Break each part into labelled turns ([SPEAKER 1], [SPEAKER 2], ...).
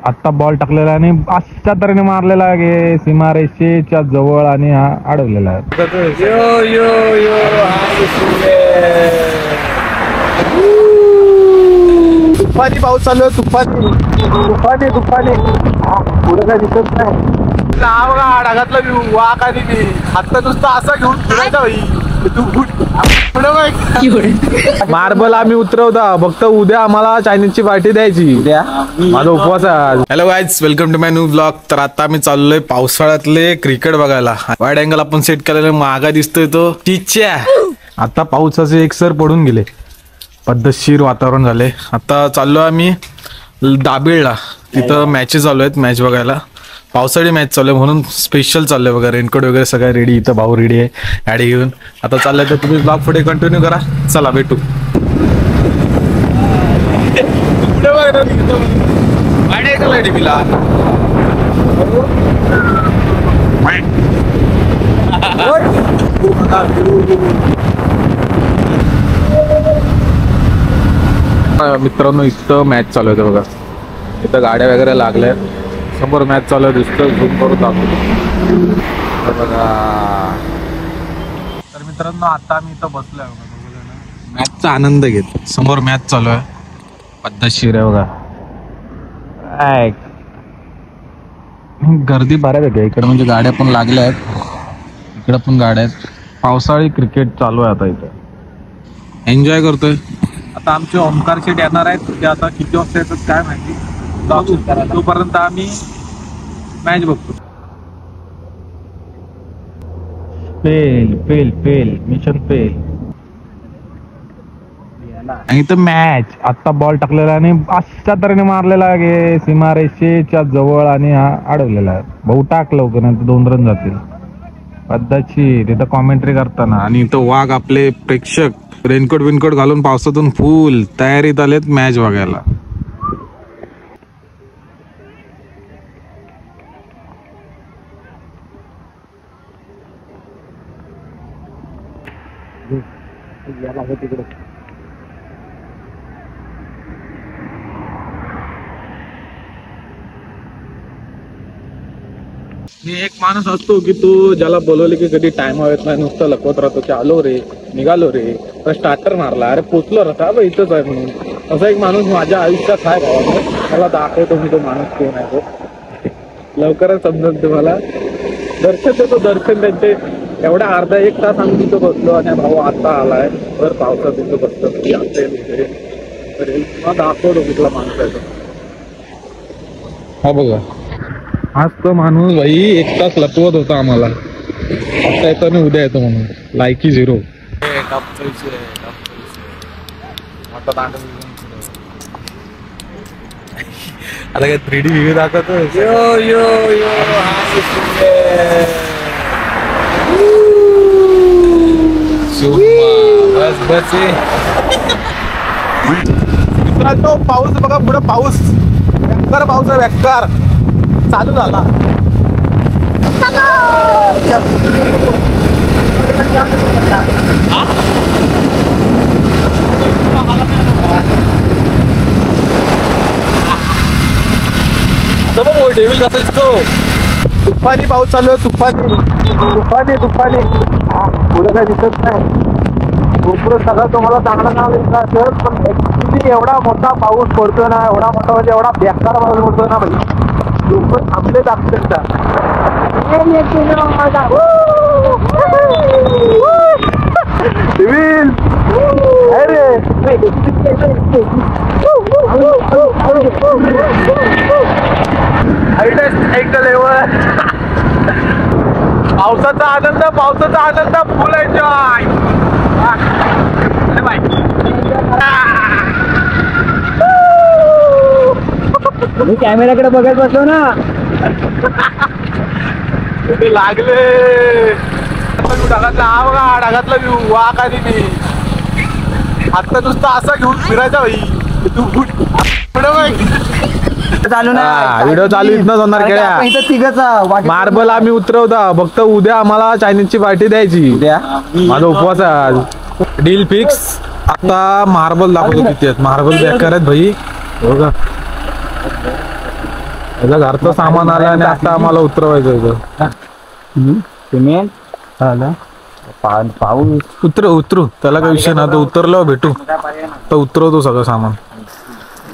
[SPEAKER 1] आता बॉल टाकलेला आणि अशा तऱ्हेने मारलेला आहे सीमारेषेच्या जवळ आणि हा अडवलेला आहे.
[SPEAKER 2] यो यो यो तुफानी पाऊस चालू आहे. तुफानी तुफानी तुफानी पुढे काय दिसत नाही. डागातला वाघ आणि मी आता नुसतं असं घेऊन फिरायचा भाई. मार्बल आम्ही उतरवता फक्त उद्या आम्हाला चायनीजची पार्टी द्यायची. उद्या माझा उपवास आहे. Hello guys, welcome to my new blog. तर आता आम्ही चाललोय पावसाळ्यातले क्रिकेट बघायला. वाईड अँगल आपण सेट केलेला मागा दिसतोय तो टीच्या. आता पावसाचे एकसर पडून गेले, पद्धतशीर वातावरण झाले. आता चाललोय आम्ही दाबिळला, तिथं मॅचेस चालू आहेत. मॅच बघायला पावसाळी मॅच चालू आहे म्हणून स्पेशल चाललंय बघा. रेनकोट वगैरे सगळं रेडी, इथं भाऊ रेडी आहे गाडी घेऊन. आता चाललंय तर तुम्ही ब्लॉग पुढे कंटिन्यू करा. चला भेटू. मित्रांनो इथं मॅच चालू आहे बघा. इथं गाड्या वगैरे लागल्या, समोर मॅच चालू आहे. दिसतं झूम करून दाखवतो बघा. तर मित्रांनो आता आम्ही इथं बसलोय मॅचचा आनंद घेत. समोर मॅच चालू आहे, पद्धतशीर आहे बघा. गर्दी बऱ्यापैकी आहे इकडे, म्हणजे गाड्या पण लागल्या आहेत, इकडे पण गाड्या आहेत. पावसाळी क्रिकेट चालू आहे आता इथं. एन्जॉय करतोय. आता आमचे ओमकार शेट येणार आहेत, ते आता किती वाजता येतात काय माहिती. तोपर्यंत आम्ही मॅच बघतो.
[SPEAKER 1] Fail fail fail mission fail. आणि तर मॅच आता बॉल टाकलेला आणि अशा तऱ्हेने मारलेला आहे सीमारेषेच्या जवळ आणि हा अडवलेला आहे. भाऊ टाक लवकर नाही तर 2 रन जातील. पद्धतशीर तिथं कॉमेंट्री करताना. आणि इथं वाघ आपले प्रेक्षक रेनकोट विनकोट घालून पावसातून फुल तयारीत आलेत मॅच बघायला. एक माणूस असतो की तो ज्याला बोलवले की कधी टाइम येत नाही, नुसतं लपवत राहतो की आलो रे निघालो रे, तर स्टार्टर मारला अरे पोचलो रा बा इथंच आहे म्हणून. असा एक माणूस माझ्या आयुष्यात आहे भावा. मला दाखवतो मी तो माणूस कोण आहे तो. लवकरच समजेल तुम्हाला. दर्शन देतो दर्शन त्यांचे. एवढ्या अर्धा 1 तास आम्ही तिथं बसलो आणि भाऊ आता आलाय तर पावसात तिथं बसतो की दाखवतो कुठला माणूस आहे तो. हा बघा, आज तो माणूस भाई 1 तास लपवत होता आम्हाला. आता येतो आणि उद्या येतो म्हणून. लायकी 0. आता काय 3D व्ह्यू दाखवतो. यो यो यो बस मित्रांनो, पाऊस बघा पुढे. पाऊस व्यक्कार, पाऊस व्यक्कार चालू झाला. डेविल कसा दिसतो. तुफानी पाऊस चालू आहे. तुफानी तुफानी तुफानी पुढे काय दिसत नाही. भरपूर सगळं तुम्हाला चांगला नाव दिसला असेल, पण ऍक्च्युली एवढा मोठा पाऊस पडतोय ना, एवढा मोठा म्हणजे एवढा बेकार पाऊस पडतोय ना भाई. लोक थांबले दाखवतात. पावसाचा आनंद, पावसाचा आनंद, फुल एन्जॉय.
[SPEAKER 3] मी कॅमेराकडे बघत बसलो ना.
[SPEAKER 2] लागले ढगातला बघा. ढगातला वाघ आणि मी आता नुसतं असं घेऊन फिरायचा भाई.
[SPEAKER 3] चालू ना
[SPEAKER 2] व्हिडिओ चालू इथनच होणार. खेळ्या मार्बल आम्ही उतरवता फक्त उद्या आम्हाला चायनीजची पार्टी द्यायची. उद्या माझा उपवास आहे. Deal fix. आता मार्बल दाखवतो किती आहेत. मार्बल बेकार आहेत भाई. बघा त्याचं घरचं सामान आलं आणि आता आम्हाला उतरवायचं होतं.
[SPEAKER 3] सिमेंट पाऊस
[SPEAKER 2] उतरू त्याला काही विषय ना, तो उतरलो भेटू तर उतरवतो सगळं सामान.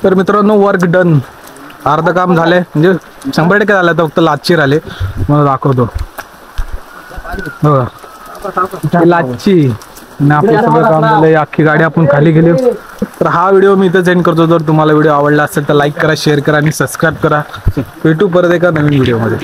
[SPEAKER 2] तर मित्रांनो वर्क डन, अर्ध काम झालंय म्हणजे 100% झालं, तर फक्त लाचीर आले मला दाखवतो. हो लाची आणि आपलं सगळं काम झालंय, अख्खी गाडी आपण खाली गेली. तर हा व्हिडिओ मी इथं सेंड करतो. जर तुम्हाला व्हिडिओ आवडला असेल तर लाईक करा, शेअर करा आणि सबस्क्राईब करा. भेटू परत एका नवीन व्हिडिओमध्ये.